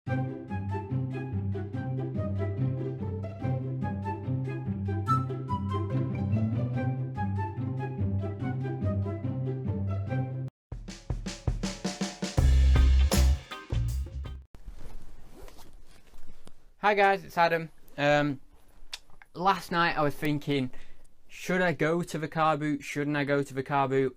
Hi guys, it's Adam. Last night I was thinking, should I go to the car boot? Shouldn't I go to the car boot?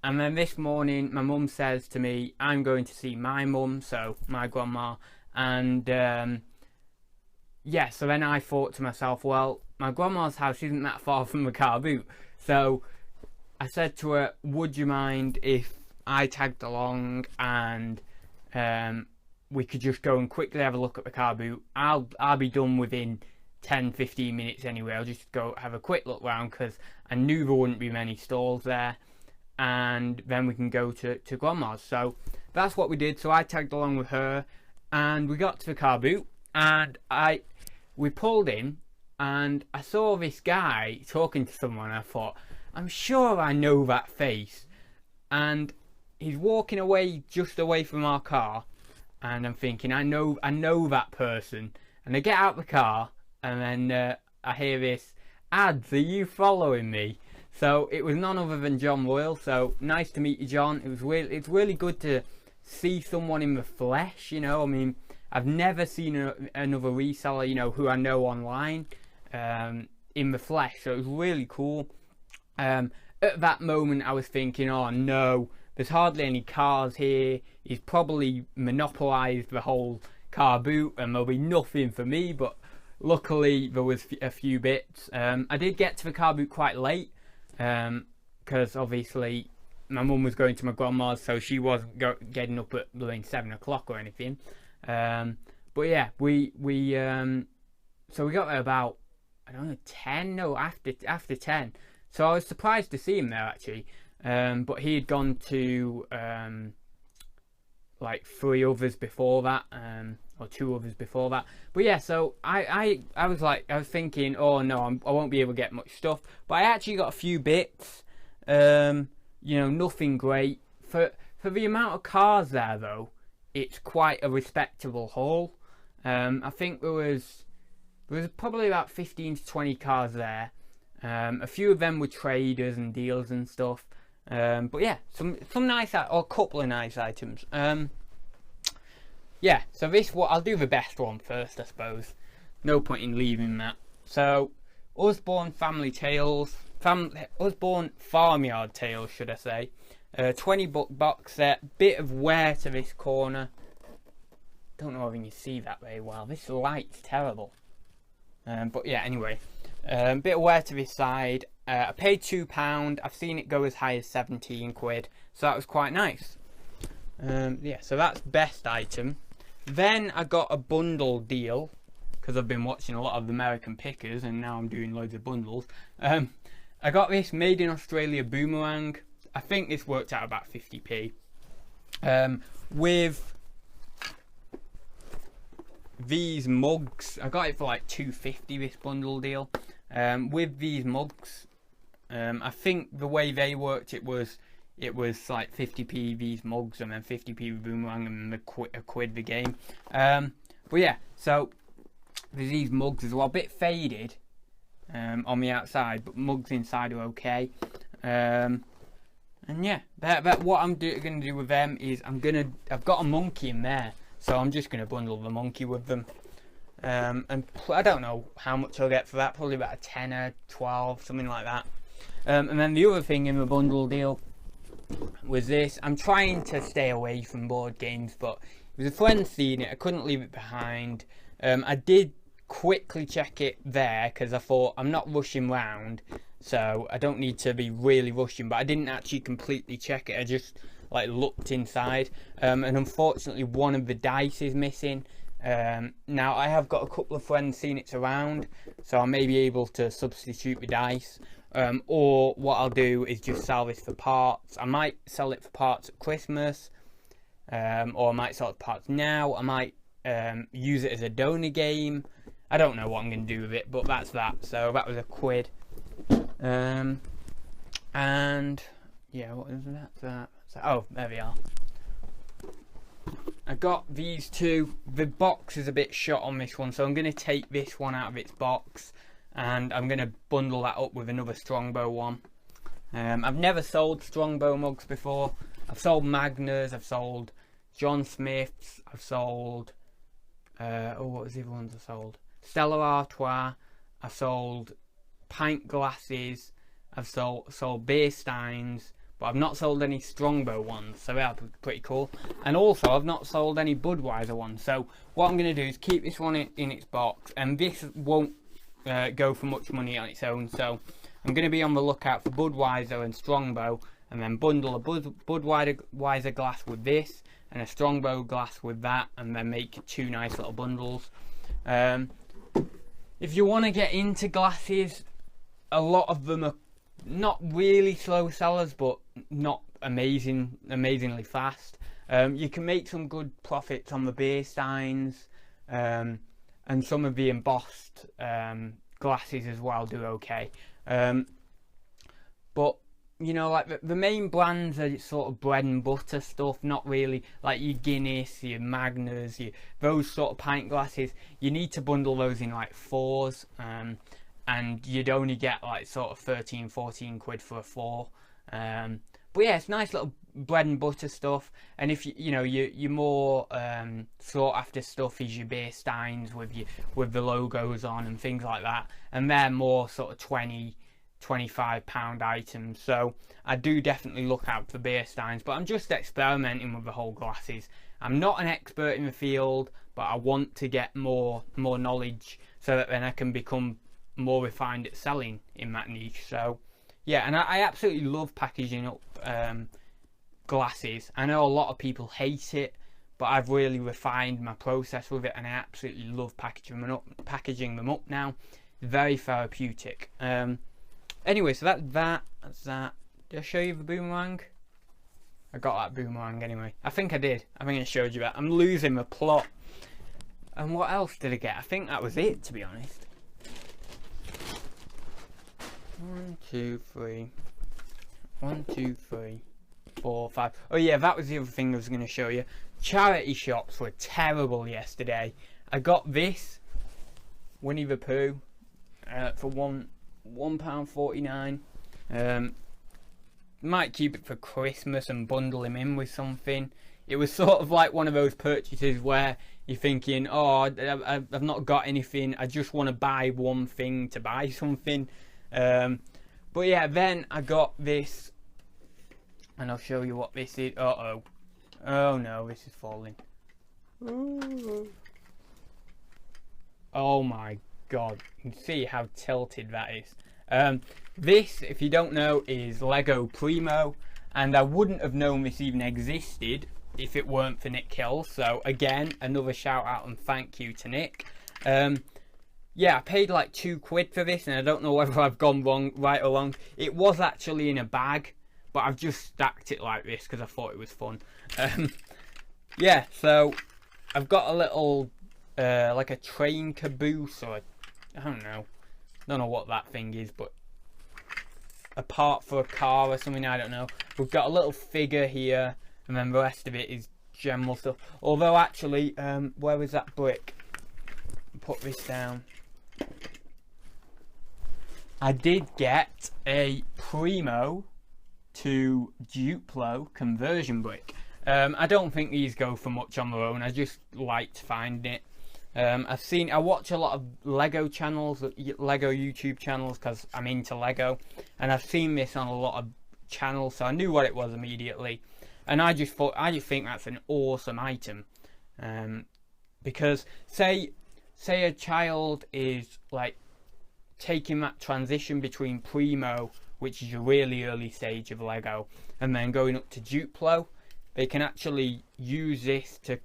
And then this morning my mum says to me, I'm going to see my mum, so my grandma. And yeah, so then I thought to myself, well, my grandma's house isn't that far from the car boot. So I said to her, would you mind if I tagged along and we could just go and quickly have a look at the car boot. I'll be done within 10-15 minutes anyway. I'll just go have a quick look round because I knew there wouldn't be many stalls there, and then we can go to grandma's. So that's what we did. So I tagged along with her and we got to the car boot, and we pulled in and I saw this guy talking to someone. I thought, I'm sure I know that face, and he's walking away, just away from our car. And I'm thinking, I know that person. And I get out the car, and then I hear this, ads, are you following me? So it was none other than John Royal. So nice to meet you, John. It's really good to see someone in the flesh, you know. I mean, I've never seen another reseller, you know, who I know online in the flesh. So it was really cool. At that moment I was thinking, oh no, there's hardly any cars here. He's probably monopolised the whole car boot and there'll be nothing for me, but luckily there was a few bits. I did get to the car boot quite late because obviously my mum was going to my grandma's, so she wasn't getting up at 7 o'clock or anything. But yeah, we so we got there about, I don't know, 10, no, after 10. So I was surprised to see him there actually. But he had gone to like 3 others before that, or 2 others before that. But yeah, so I was thinking, oh no, I won't be able to get much stuff. But I actually got a few bits. You know, nothing great for the amount of cars there though. It's quite a respectable haul. I think there was probably about 15 to 20 cars there. A few of them were traders and deals and stuff. But yeah, some nice, or a couple of nice items. Yeah, so I'll do the best one first, I suppose. No point in leaving that. So Usborne Family Tales, Usborne Farmyard Tales, should I say? 20 box set. Bit of wear to this corner. Don't know if you can see that very well. This light's terrible. But yeah, anyway. Bit of wear to this side. I paid £2. I've seen it go as high as 17 quid, so that was quite nice. Yeah, so that's best item. Then I got a bundle deal because I've been watching a lot of American Pickers and now I'm doing loads of bundles. I got this made in Australia boomerang. I think this worked out about 50p. With these mugs, I got it for like £2.50, this bundle deal. With these mugs, I think the way they worked, it was like 50p these mugs and then 50p boomerang and a quid the game. But yeah, so there's these mugs as well, a bit faded on the outside, but mugs inside are okay. And yeah, what I'm going to do with them is I've got a monkey in there, so I'm just going to bundle the monkey with them. And I don't know how much I'll get for that, probably about a tenner, 12, something like that. And then the other thing in the bundle deal was this. I'm trying to stay away from board games, but it was a friend seen it, I couldn't leave it behind. I did quickly check it there because I thought I'm not rushing round, so I don't need to be really rushing, but I didn't actually completely check it. I just like looked inside, and unfortunately one of the dice is missing. Now I have got a couple of friends seen it's around, so I may be able to substitute the dice, or what I'll do is just sell this for parts. I might sell it for parts at Christmas, or I might sell it for parts now. I might use it as a donor game. I don't know what I'm going to do with it, but that's that. So that was a quid. And yeah, what is that? Oh, there we are. I got these two. The box is a bit shot on this one, so I'm going to take this one out of its box and I'm going to bundle that up with another Strongbow one. I've never sold Strongbow mugs before. I've sold Magners, I've sold John Smiths, I've sold what was the other ones I sold? Stella Artois, I've sold pint glasses, I've sold beer steins, but I've not sold any Strongbow ones, so they're pretty cool. And also I've not sold any Budweiser ones, so what I'm going to do is keep this one in its box, and this won't go for much money on its own, so I'm going to be on the lookout for Budweiser and Strongbow, and then bundle a Budweiser glass with this and a Strongbow glass with that, and then make two nice little bundles. If you want to get into glasses, a lot of them are not really slow sellers, but not amazingly fast. You can make some good profits on the beer steins, and some of the embossed glasses as well do okay. But you know, like the main brands are sort of bread and butter stuff, not really like your Guinness, your Magners, those sort of pint glasses. You need to bundle those in like fours, and you'd only get like sort of 13-14 quid for a four. But yeah, it's nice little bread and butter stuff. And if you know your more sought after stuff is your beer steins with the logos on and things like that, and they're more sort of 20-25 pound items. So I do definitely look out for beer steins, but I'm just experimenting with the whole glasses. I'm not an expert in the field, but I want to get more knowledge so that then I can become more refined at selling in that niche. So yeah, and I absolutely love packaging up glasses. I know a lot of people hate it, but I've really refined my process with it, and I absolutely love packaging them up now. Very therapeutic. Anyway, so that's that. Did I show you the boomerang? I got that boomerang anyway. I think I did. I think I showed you that. I'm losing the plot. And what else did I get? I think that was it, to be honest. 1, 2, 3. 1, 2, 3, 4, 5. Oh yeah, that was the other thing I was going to show you. Charity shops were terrible yesterday. I got this Winnie the Pooh for £1.49. Might keep it for Christmas and bundle him in with something. It was sort of like one of those purchases where you're thinking, oh, I've not got anything, I just want to buy one thing to buy something. But yeah, then I got this, and I'll show you what this is. Oh no, this is falling. Ooh. Oh my god, you can see how tilted that is. This, if you don't know, is Lego Primo, and I wouldn't have known this even existed if it weren't for Nick Hill. So again, another shout out and thank you to Nick. Yeah, I paid like £2 for this, and I don't know whether I've gone right or wrong. It was actually in a bag, but I've just stacked it like this because I thought it was fun. Yeah, so I've got a little like a train caboose, or I don't know what that thing is, but a part for a car or something, I don't know. We've got a little figure here, and then the rest of it is general stuff. Although actually, where was that brick? Put this down. I did get a Primo to Duplo conversion brick. I don't think these go for much on their own. I just liked finding it. I watch a lot of Lego channels, Lego YouTube channels, because I'm into Lego, and I've seen this on a lot of channels, so I knew what it was immediately, and I just think that's an awesome item, because say a child is like taking that transition between Primo, which is a really early stage of Lego, and then going up to Duplo, they can actually use this to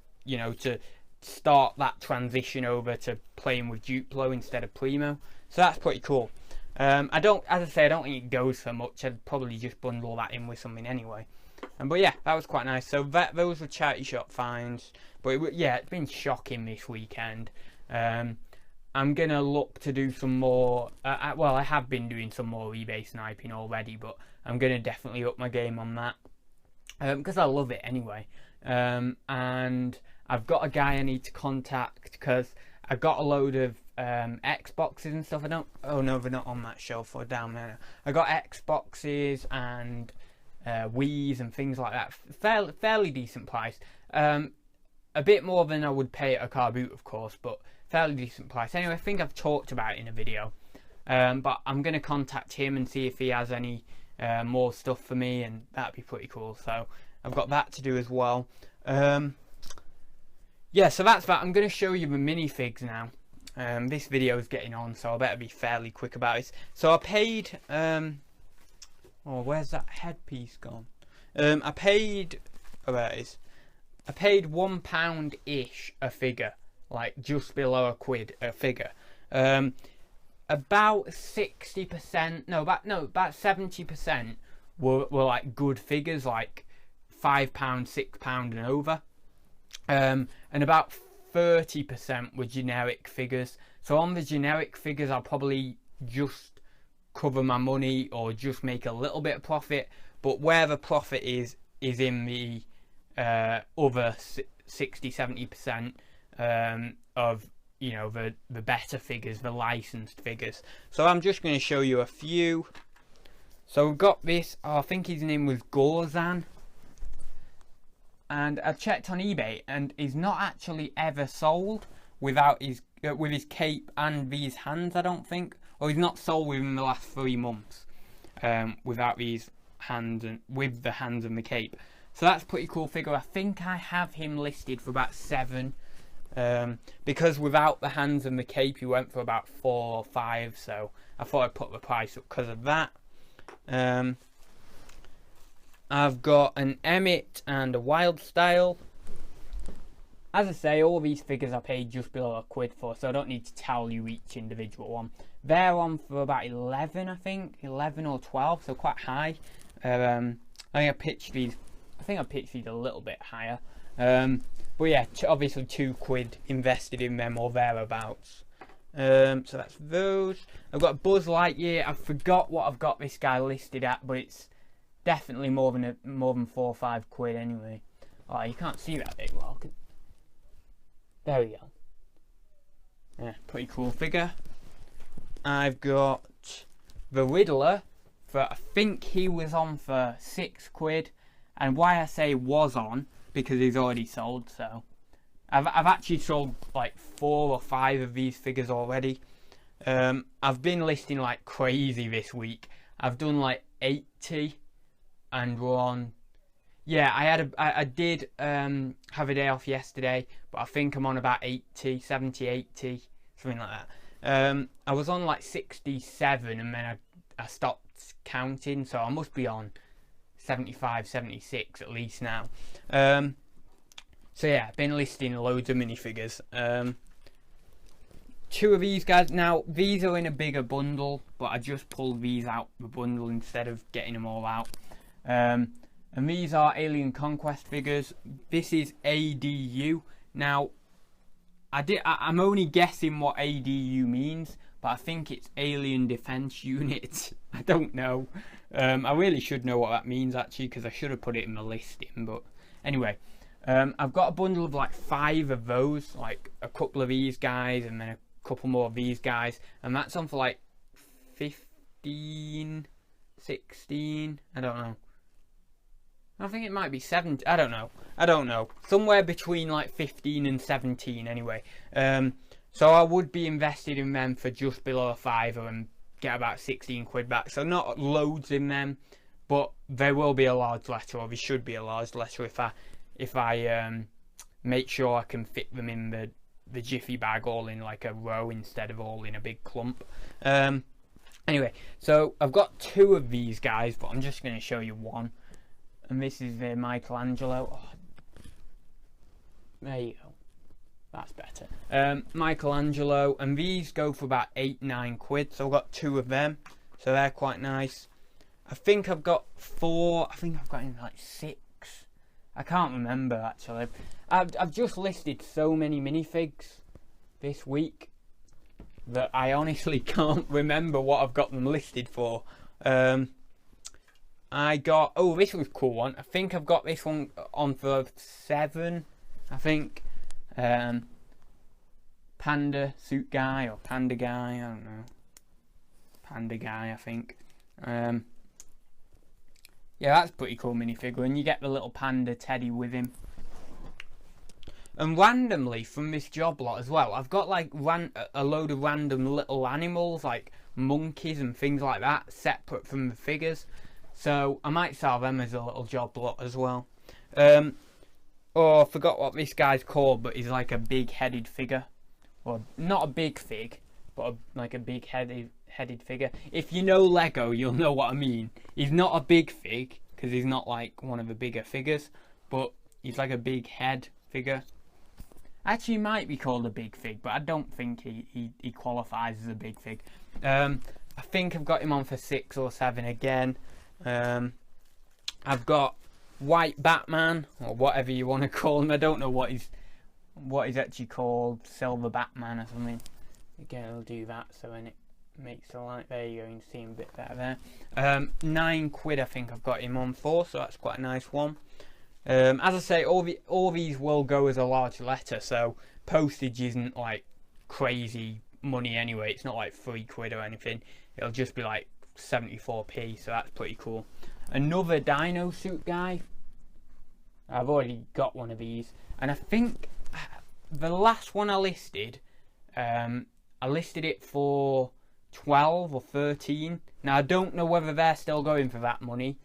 start that transition over to playing with Duplo instead of Primo. So that's pretty cool. As I say, I don't think it goes for much. I'd probably just bundle that in with something anyway. But yeah, that was quite nice. So those were charity shop finds. But it's been shocking this weekend. I'm gonna look to do some more. Well, I have been doing some more eBay sniping already, but I'm gonna definitely up my game on that because I love it anyway. and I've got a guy I need to contact because I've got a load of Xboxes and stuff. Oh no, they're not on that shelf or down there. I got Xboxes and Wii's and things like that. Fairly decent price. A bit more than I would pay at a car boot, of course, but fairly decent price. Anyway, I think I've talked about it in a video. But I'm going to contact him and see if he has any more stuff for me, and that'd be pretty cool. So I've got that to do as well. Yeah, so that's that. I'm going to show you the minifigs now. This video is getting on, so I better be fairly quick about it. So I paid... oh, where's that headpiece gone? I paid... Oh, there it is. I paid £1-ish a figure. Like, just below £1 a figure. About 60%... about 70% were like good figures, like £5, £6 and over. And about 30% were generic figures. So on the generic figures, I'll probably just cover my money or just make a little bit of profit. But where the profit is in the other 60-70% of, you know, the better figures, the licensed figures. So I'm just going to show you a few. So we've got this. I think his name was Gorzan. And I've checked on eBay, and he's not actually ever sold without his with his cape and these hands, I don't think. Or he's not sold within the last 3 months without these hands and with the hands and the cape. So that's a pretty cool figure. I think I have him listed for about 7, because without the hands and the cape, he went for about 4 or 5. So I thought I'd put the price up because of that. I've got an Emmett and a Wild Style. As I say, all these figures I paid just below £1 for, so I don't need to tell you each individual one. They're on for about 11, I think, 11 or 12, so quite high. I think I pitched these a little bit higher. But yeah, obviously £2 invested in them or thereabouts. So that's those. I've got Buzz Lightyear. I forgot what I've got this guy listed at, but it's definitely more than 4 or 5 quid anyway. Oh, you can't see that big well. There we go. Yeah, pretty cool figure. I've got the Riddler for, I think he was on for 6 quid. And why I say was on, because he's already sold. So I've actually sold like 4 or 5 of these figures already. I've been listing like crazy this week. I've done like 80. And we're on, yeah, I did have a day off yesterday, but I think I'm on about 80, 70, 80, something like that. I was on like 67 and then I stopped counting, so I must be on 75, 76 at least now. So yeah, I've been listing loads of minifigures. 2 of these guys, now these are in a bigger bundle, but I just pulled these out the bundle instead of getting them all out. And these are Alien Conquest figures. This is ADU. Now, I'm only guessing what ADU means, but I think it's Alien Defense Unit. I don't know. I really should know what that means actually, because I should have put it in the listing. But anyway, I've got a bundle of like 5 of those, like a couple of these guys, and then a couple more of these guys, and that's on for like 15, 16. I don't know. I think it might be 17. I don't know. Somewhere between like 15 and 17 anyway. So I would be invested in them for just below a £5 and get about 16 quid back. So not loads in them, but there will be a large letter, or there should be a large letter if I make sure I can fit them in the jiffy bag all in like a row instead of all in a big clump. Anyway, so I've got 2 of these guys, but I'm just going to show you one. And this is Michelangelo. Oh, there you go. That's better. Michelangelo, and these go for about 8-9 quid. So I've got 2 of them, so they're quite nice. I think I've got 4. I think I've got in like 6. I can't remember actually. I've just listed so many minifigs this week that I honestly can't remember what I've got them listed for. I got, oh, this was a cool one. I think I've got this one on for 7, I think. Panda suit guy or panda guy, I don't know. Panda guy, I think. Yeah, that's pretty cool minifigure, and you get the little panda teddy with him. And randomly from this job lot as well, I've got like a load of random little animals like monkeys and things like that separate from the figures. So I might sell them as a little job lot as well. Oh, I forgot what this guy's called, but he's like a big-headed figure. Well, not a big fig, but like a big-headed figure. If you know Lego, you'll know what I mean. He's not a big fig, because he's not like one of the bigger figures, but he's like a big head figure. Actually, he might be called a big fig, but I don't think he qualifies as a big fig. I think I've got him on for 6 or 7 again. I've got White Batman, or whatever you want to call him. I don't know what he's actually called. Silver Batman or something. Again, I'll do that so when it makes the light, there you go, you can see him a bit better there. £9 I think I've got him on for, so that's quite a nice one. As I say, all these will go as a large letter, so postage isn't like crazy money anyway. It's not like £3 or anything. It'll just be like 74p, so that's pretty cool. Another dino suit guy. I've already got one of these, and I think the last one I listed it for 12 or 13. Now I don't know whether they're still going for that money,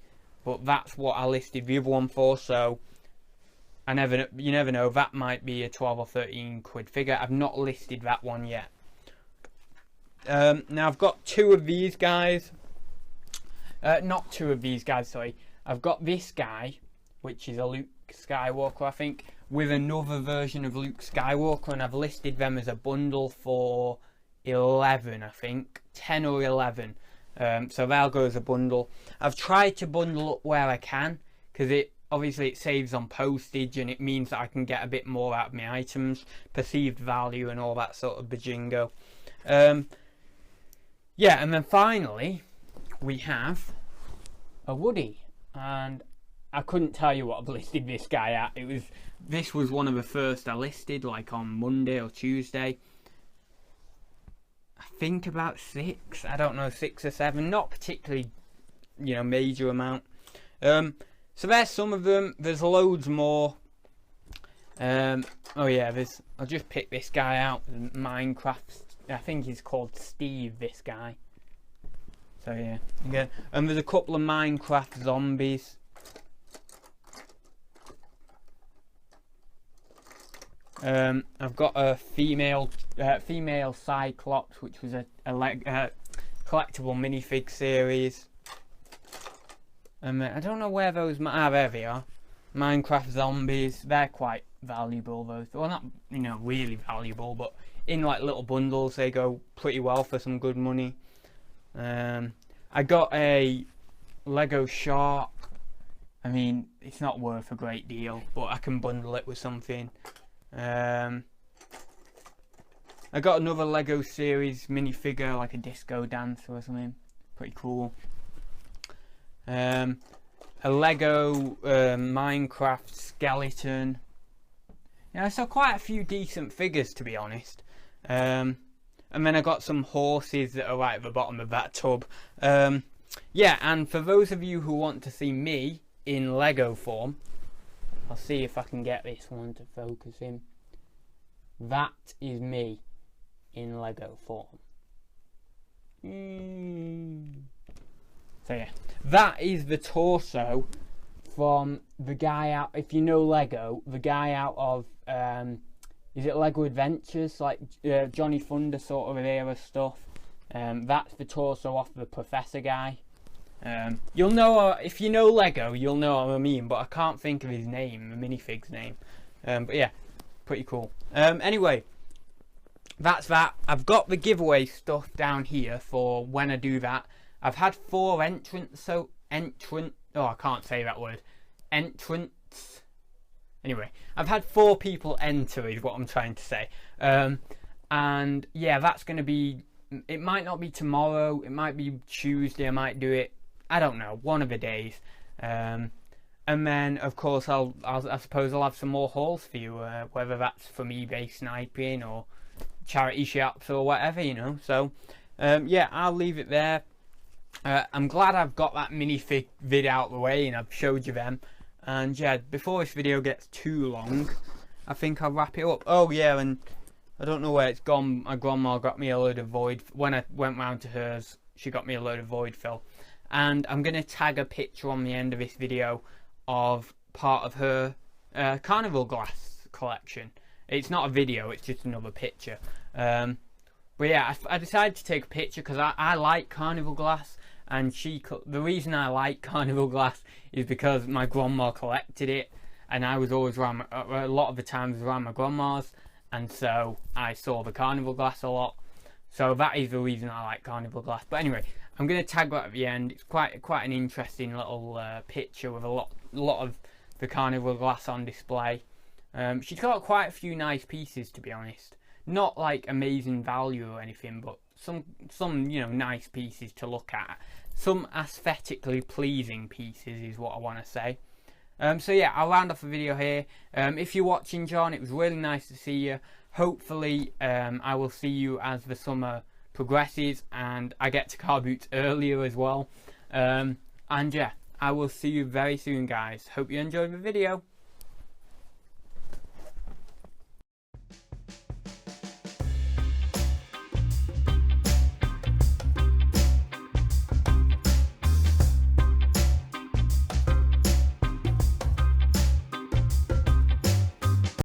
but that's what I listed the other one for, so you never know, that might be a 12 or 13 quid figure. I've not listed that one yet. Now I've got 2 of these guys. Not 2 of these guys, sorry. I've got this guy, which is a Luke Skywalker, I think, with another version of Luke Skywalker, and I've listed them as a bundle for 11, I think. 10 or 11. So they'll go as a bundle. I've tried to bundle up where I can, because obviously it saves on postage, and it means that I can get a bit more out of my items, perceived value and all that sort of bajingo. Yeah, and then finally we have a Woody, and I couldn't tell you what I've listed this guy at. This was one of the first I listed, like on Monday or Tuesday. I think about 6, I don't know, 6 or 7, not particularly, major amount. So there's some of them. There's loads more. Oh yeah, I'll just pick this guy out. Minecraft. I think he's called Steve, this guy. So yeah. And there's a couple of Minecraft zombies. I've got a female Cyclops, which was a collectible minifig series. I don't know where those... there they are. Minecraft zombies. They're quite valuable, those. Well, not, really valuable, but in like little bundles, they go pretty well for some good money. I got a Lego shark. I mean, it's not worth a great deal, but I can bundle it with something. I got another Lego series minifigure, like a disco dancer or something. Pretty cool. A Lego Minecraft skeleton. So quite a few decent figures, to be honest. And then I got some horses that are right at the bottom of that tub. Yeah, and for those of you who want to see me in Lego form, I'll see if I can get this one to focus in. That is me in Lego form. So yeah, that is the torso from the guy out, if you know Lego, the guy out of, is it Lego Adventures, like Johnny Thunder sort of era stuff. That's the torso off the Professor guy. You'll know, if you know Lego, you'll know what I mean, but I can't think of his name, the minifig's name. But yeah, pretty cool. Anyway, that's that. I've got the giveaway stuff down here for when I do that. I've had 4 entrants, oh, I can't say that word. Entrants. Anyway, I've had 4 people enter, is what I'm trying to say. And yeah, that's going to be, it might not be tomorrow, it might be Tuesday, I might do it I don't know, one of the days. And then of course I suppose I'll have some more hauls for you, whether that's from eBay sniping or charity shops or whatever, you know. So yeah, I'll leave it there. I'm glad I've got that minifig vid out of the way and I've showed you them. And yeah, before this video gets too long, I think I'll wrap it up. Oh yeah, and I don't know where it's gone. My grandma got me a load of void, when I went round to hers, she got me a load of void fill. And I'm going to tag a picture on the end of this video of part of her carnival glass collection. It's not a video, it's just another picture. But yeah, I decided to take a picture because I like carnival glass. And the reason I like carnival glass is because my grandma collected it, and I was always around, a lot of the times around my grandma's, and so I saw the carnival glass a lot. So that is the reason I like carnival glass. But anyway, I'm going to tag that at the end. It's quite an interesting little picture with a lot of the carnival glass on display. She's got quite a few nice pieces, to be honest. Not like amazing value or anything, but some you know, nice pieces to look at. Some aesthetically pleasing pieces is what I want to say. So yeah, I'll round off the video here. If you're watching, John, it was really nice to see you. Hopefully I will see you as the summer progresses and I get to car boots earlier as well. And yeah, I will see you very soon, guys. Hope you enjoyed the video.